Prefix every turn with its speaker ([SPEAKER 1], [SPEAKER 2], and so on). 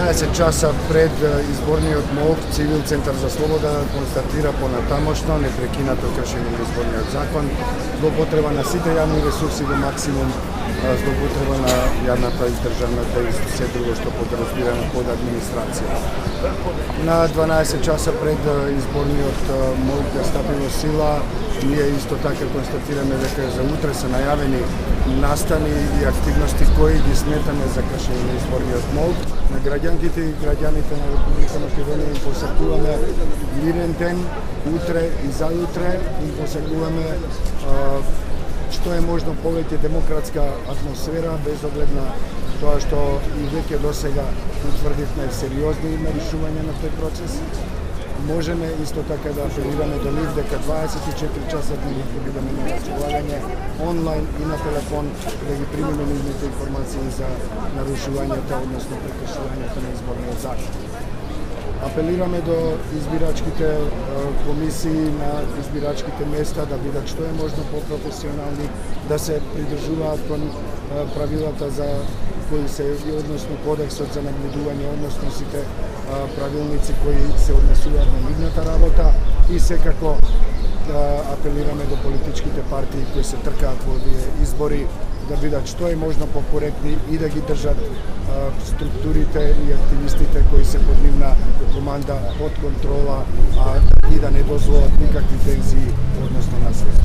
[SPEAKER 1] 12 časa pred izborниот молк Цивил Центар за слобода констатира понатамошно непрекинато кршење на изборниот закон, злоупотреба на сите јавни ресурси до максимум, злоупотреба на јавната и државната и се друго што подразбирано под администрација. На 12 часа пред изборниот молк да стапи во сила, ние исто така констатираме дека за утре се најавени настани и активности кои ги сметаме за кршење на изборниот молк. На граѓанките и граѓаните на Република Македонија им посакуваме мирен ден, утре и заутре им посакуваме што е можно повеќе демократска атмосфера, без оглед на тоа што и веќе досега утврдивме сериозни нарушувања на тој процес. Можеме исто така да апелираме до нив дека 24 часа дневно ќе бидеме на располагање онлайн и на телефон да ги примеме нивните информации за нарушувањата, односно прекршувањата на изборниот закон. Апелираме до избирачките комисии на избирачките места да бидат што е можно по-професионални, да се придржуваат кон правилата за кои се, односно кодексот за наблюдување, односно сите правилници кои се однесуваат на нивната работа и секако апелираме до политичките партии кои се тркаат во овие избори да бидат што е можно покоректни и да ги држат структурите и активистите кои се под нивна команда под контрола и да не дозволат никакви тензии односно насилие.